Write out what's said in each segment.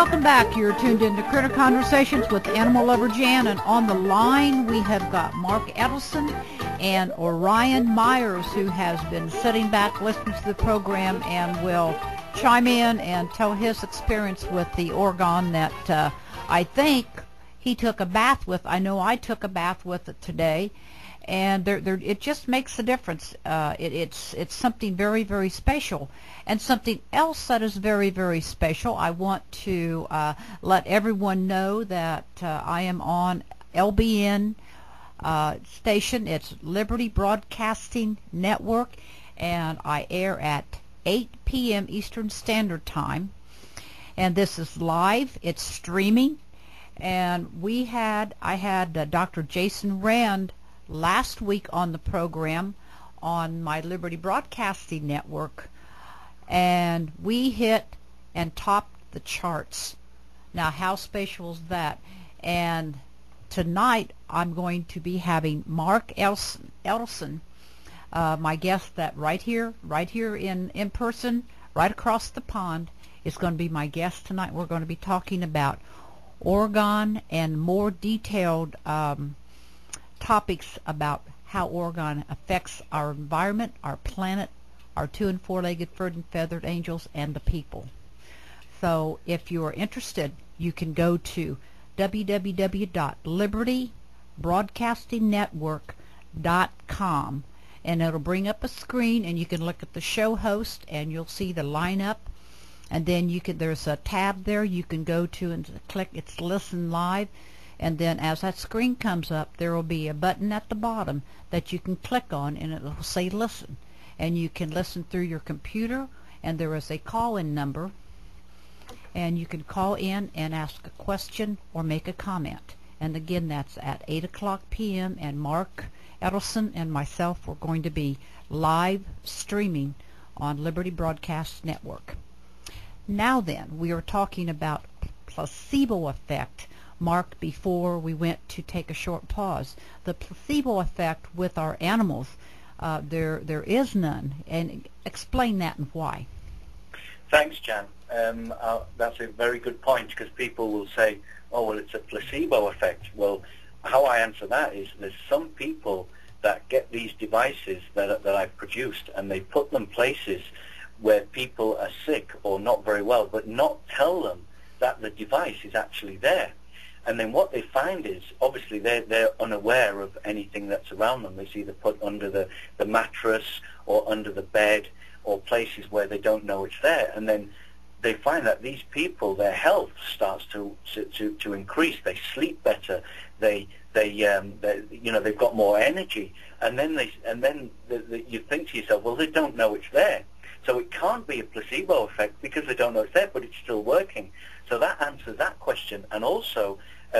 welcome back. You're tuned into Critter Conversations with Animal Lover Jan, and on the line we have got Mark Edelson and Orion Myers, who has been sitting back listening to the program and will chime in and tell his experience with the orgone that I think he took a bath with. I know I took a bath with it today, and it just makes a difference. It's something very, very special. And something else that is very, very special, I want to let everyone know that I am on LBN station. It's Liberty Broadcasting Network, and I air at 8 p.m. Eastern Standard Time. And this is live. It's streaming. And I had Dr. Jason Rand last week on the program on my Liberty Broadcasting Network, and we hit and topped the charts. Now, how special is that? And tonight I'm going to be having Mark Edelson, my guest that right here in person, right across the pond, is going to be my guest tonight. We're going to be talking about orgone and more detailed topics about how orgone affects our environment, our planet, our 2- and 4-legged furred and feathered angels, and the people. So if you are interested, you can go to www.libertybroadcastingnetwork.com, and it'll bring up a screen, and you can look at the show host, and you'll see the lineup. And then there's a tab there you can go to and click it's Listen Live. And then as that screen comes up, there will be a button at the bottom that you can click on, and it will say Listen. And you can listen through your computer, and there is a call-in number, and you can call in and ask a question or make a comment. And again, that's at 8 o'clock p.m., and Mark Edelson and myself are going to be live streaming on Liberty Broadcast Network. Now then, we are talking about placebo effect. Mark, before we went to take a short pause, the placebo effect with our animals, there is none. And explain that and why. Thanks, Jan. That's a very good point, because people will say, oh, well, it's a placebo effect. Well, how I answer that is there's some people that get these devices that I've produced, and they put them places where people are sick or not very well, but not tell them that the device is actually there. And then what they find is, obviously, they're unaware of anything that's around them. It's either put under the mattress or under the bed or places where they don't know it's there. And then they find that these people, their health starts to increase. They sleep better. They've got more energy. And then you think to yourself, well, they don't know it's there. So it can't be a placebo effect because they don't know it's there, but it's still working. So that answers that question. And also,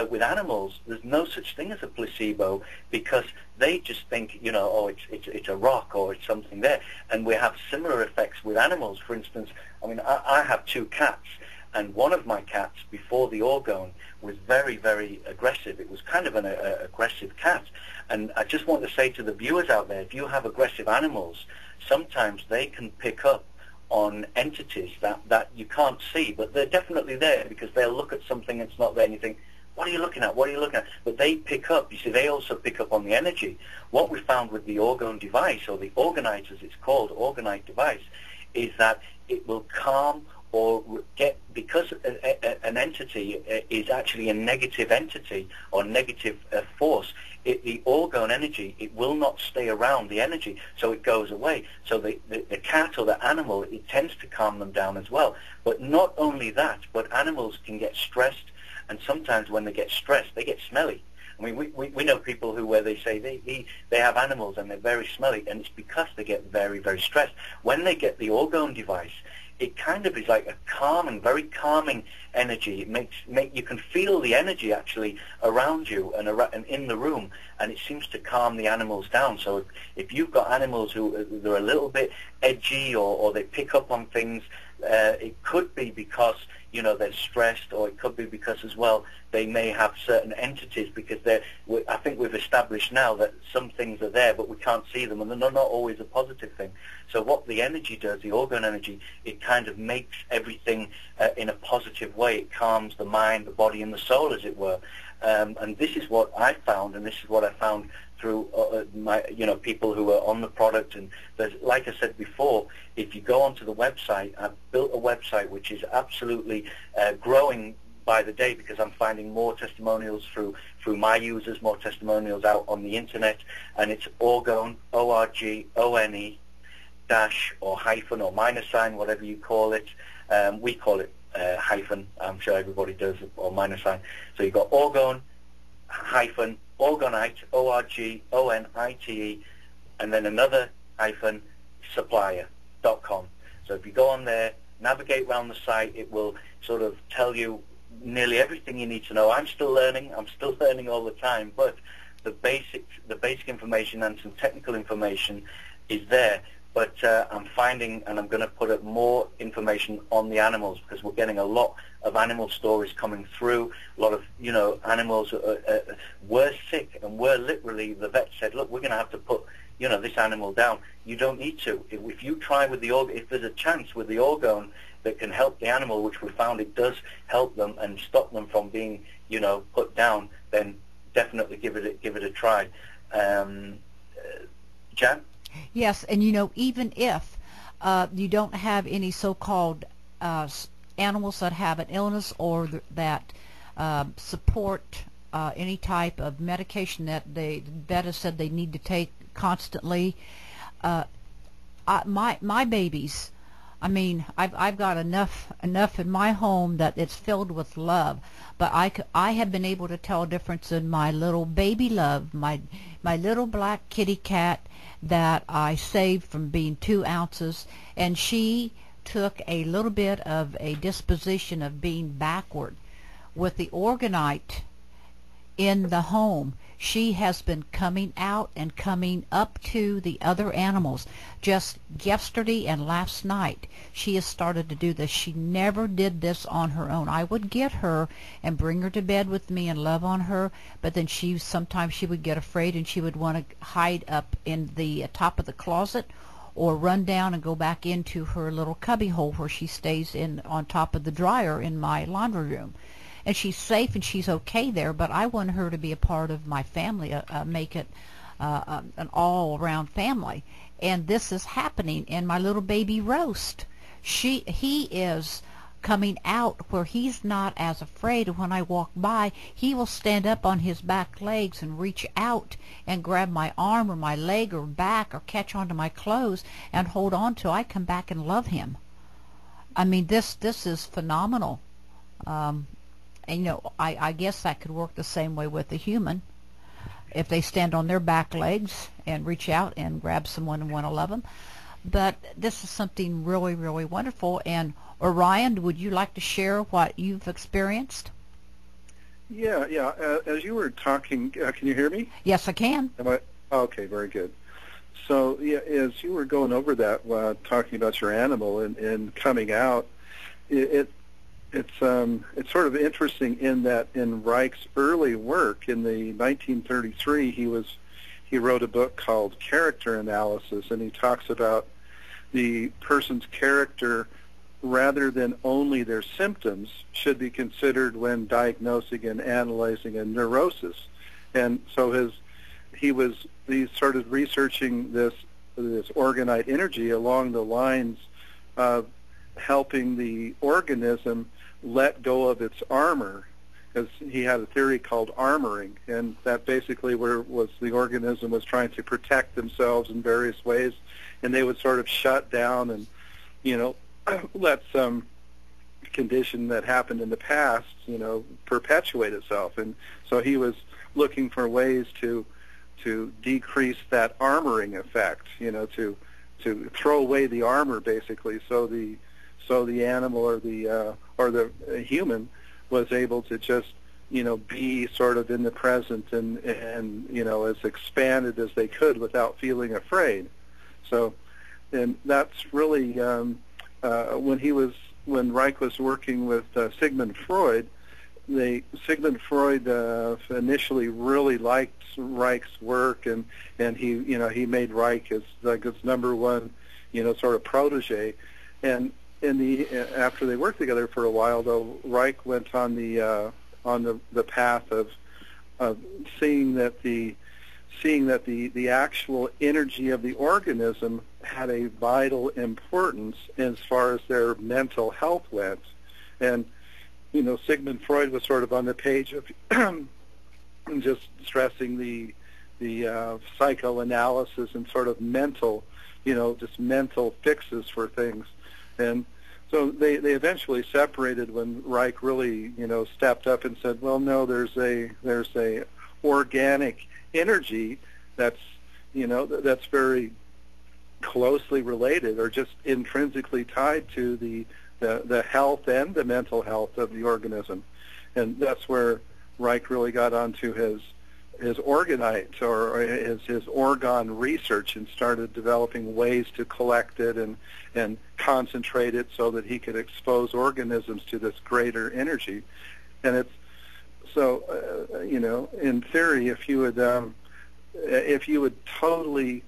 with animals, there's no such thing as a placebo, because they just think, oh, it's a rock or it's something there. And we have similar effects with animals. For instance, I have 2 cats, and one of my cats, before the orgone, was very, very aggressive. It was kind of an aggressive cat. And I just want to say to the viewers out there, if you have aggressive animals, sometimes they can pick up on entities that you can't see, but they're definitely there, because they'll look at something that's not there and you think, what are you looking at? What are you looking at? But they pick up. You see, they also pick up on the energy. What we found with the orgone device, or the orgonite as it's called, orgonite device, is that it will calm or because an entity is actually a negative entity or negative force, the orgone energy, it will not stay around the energy, so it goes away. So the cat or the animal, it tends to calm them down as well. But not only that, but animals can get stressed, and sometimes when they get stressed, they get smelly. I mean, we know people where they say they have animals and they're very smelly, and it's because they get very, very stressed. When they get the orgone device, it kind of is like a calming, very calming energy. You can feel the energy actually around you and in the room, and it seems to calm the animals down. So if you've got animals who they're a little bit edgy or they pick up on things, it could be because, you know, they're stressed, or it could be because as well they may have certain entities, because I think we've established now that some things are there but we can't see them, and they're not always a positive thing. So what the energy does, the orgone energy, it kind of makes everything in a positive way. It calms the mind, the body, and the soul, as it were. And this is what I found, and this is what I found through my, you know, people who are on the product. And there's, like I said before, if you go onto the website, I've built a website which is absolutely growing by the day, because I'm finding more testimonials through my users, more testimonials out on the internet, and it's orgone, O-R-G-O-N-E dash or hyphen or minus sign, whatever you call it. We call it hyphen. I'm sure everybody does, or minus sign. So you've got orgone hyphen orgonite, O-R-G-O-N-I-T-E, and then another hyphen supplier.com. So if you go on there, navigate around the site, it will sort of tell you nearly everything you need to know. I'm still learning all the time, but the basic information and some technical information is there. But I'm finding, and I'm going to put up more information on the animals, because we're getting a lot of animal stories coming through. A lot of, you know, animals were sick, and were literally, the vet said, look, we're going to have to put, you know, this animal down. You don't need to. If you try with the orgone, if there's a chance with the orgone that can help the animal, which we found it does help them and stop them from being, you know, put down, then definitely give it a try. Jan? Yes, and you know, even if you don't have any so-called animals that have an illness, or that support any type of medication that the vet has said they need to take constantly, my babies, I mean, I've got enough in my home that it's filled with love, but I have been able to tell a difference in my little baby love, my little black kitty cat that I saved from being 2 ounces, and she took a little bit of a disposition of being backward. With the orgonite in the home, she has been coming out and coming up to the other animals. Just yesterday and last night, she has started to do this. She never did this on her own. I would get her and bring her to bed with me and love on her, but then sometimes she would get afraid, and she would want to hide up in the top of the closet, or run down and go back into her little cubby hole where she stays on top of the dryer in my laundry room. And she's safe and she's okay there, but I want her to be a part of my family, make it an all-around family. And this is happening in my little baby Roast. He is coming out where he's not as afraid. When I walk by, he will stand up on his back legs and reach out and grab my arm or my leg or back, or catch onto my clothes and hold on to. I come back and love him. I mean, this is phenomenal. And, you know, I guess that could work the same way with a human. If they stand on their back legs and reach out and grab someone and want to love them. But this is something really, really wonderful. And Orion, would you like to share what you've experienced? Yeah. As you were talking, can you hear me? Yes, I can. Okay, very good. So, yeah, as you were going over that, talking about your animal and coming out, it's sort of interesting in that in Reich's early work in the 1933, he wrote a book called Character Analysis, and he talks about the person's character rather than only their symptoms should be considered when diagnosing and analyzing a neurosis. And so he started researching this orgonite energy along the lines of helping the organism let go of its armor, because he had a theory called armoring, and that basically was the organism was trying to protect themselves in various ways, and they would sort of shut down and, you know, let some condition that happened in the past, you know, perpetuate itself. And so he was looking for ways to decrease that armoring effect, you know, to throw away the armor basically, so the animal or the human was able to just, you know, be sort of in the present and you know, as expanded as they could without feeling afraid. So, and that's really when Reich was working with Sigmund Freud, Sigmund Freud initially really liked Reich's work, and he made Reich his number one sort of protege. And after they worked together for a while, though, Reich went on the path of seeing that the actual energy of the organism had a vital importance as far as their mental health went. And Sigmund Freud was sort of on the page of just stressing the psychoanalysis and sort of mental, just mental fixes for things. And so they eventually separated when Reich really, stepped up and said, well, no, there's a organic energy that's very closely related or just intrinsically tied to the health and the mental health of the organism. And that's where Reich really got onto his orgonite or his orgone research and started developing ways to collect it and concentrate it so that he could expose organisms to this greater energy. And it's so in theory, if you would totally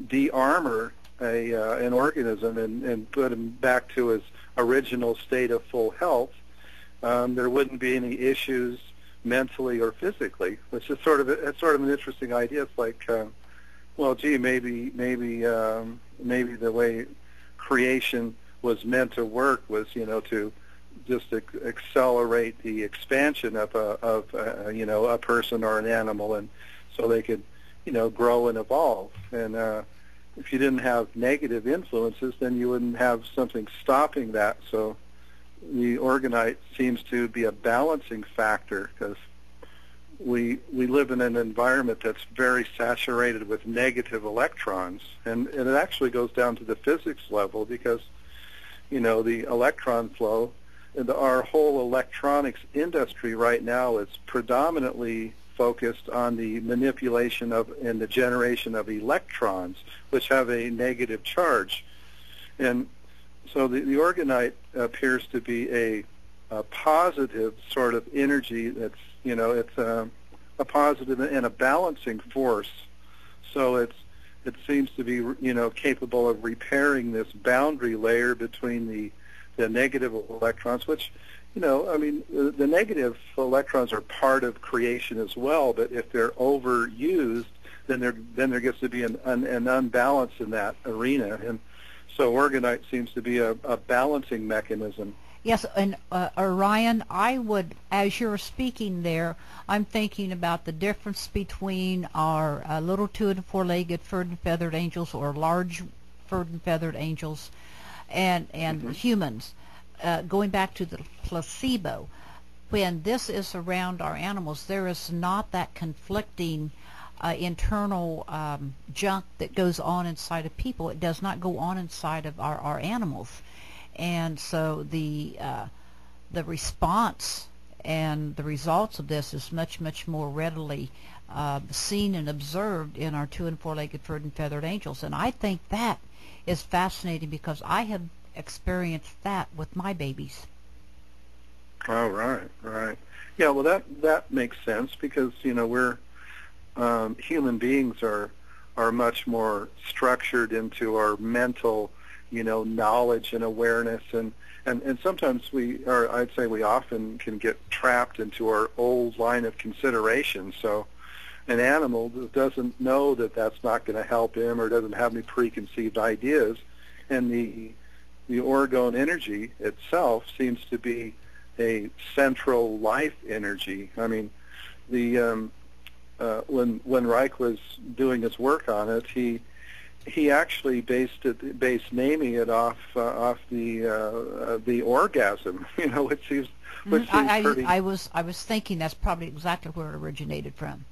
de-armor an organism and put him back to his original state of full health, there wouldn't be any issues mentally or physically, which is sort of an interesting idea. It's like, well, gee, maybe the way creation was meant to work was, to just accelerate the expansion of a person or an animal, and so they could, grow and evolve. And if you didn't have negative influences, then you wouldn't have something stopping that. So the orgonite seems to be a balancing factor, because we live in an environment that's very saturated with negative electrons, and it actually goes down to the physics level, because the electron flow, our whole electronics industry right now is predominantly focused on the manipulation of and the generation of electrons, which have a negative charge. And so the orgonite appears to be a positive sort of energy that's, it's a positive and a balancing force. So it seems to be, capable of repairing this boundary layer between the negative electrons, which, the negative electrons are part of creation as well, but if they're overused, then there gets to be an unbalance in that arena. And so orgonite seems to be a balancing mechanism. Yes, and Orion, I would, as you're speaking there, I'm thinking about the difference between our little 2- and 4-legged furred and feathered angels, or large furred and feathered angels, and humans. Going back to the placebo, when this is around our animals, there is not that conflicting internal junk that goes on inside of people. It does not go on inside of our animals. And so the response and the results of this is much, much more readily seen and observed in our 2- and 4-legged furred and feathered angels. And I think that is fascinating, because I have experienced that with my babies. Oh, right. Yeah, well, that makes sense, because we're human beings are much more structured into our mental knowledge and awareness, and sometimes I'd say we often can get trapped into our old line of consideration. So an animal doesn't know that that's not going to help him, or doesn't have any preconceived ideas, and the orgone energy itself seems to be a central life energy. I mean, when Reich was doing his work on it, he actually based naming it off the orgasm, which seems pretty. I was thinking that's probably exactly where it originated from.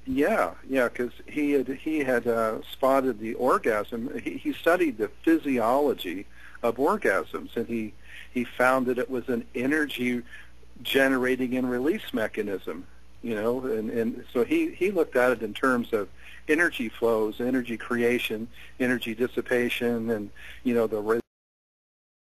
Yeah, because he had spotted the orgasm. He studied the physiology of orgasms, and he found that it was an energy generating and release mechanism, and so he looked at it in terms of energy flows, energy creation, energy dissipation, and the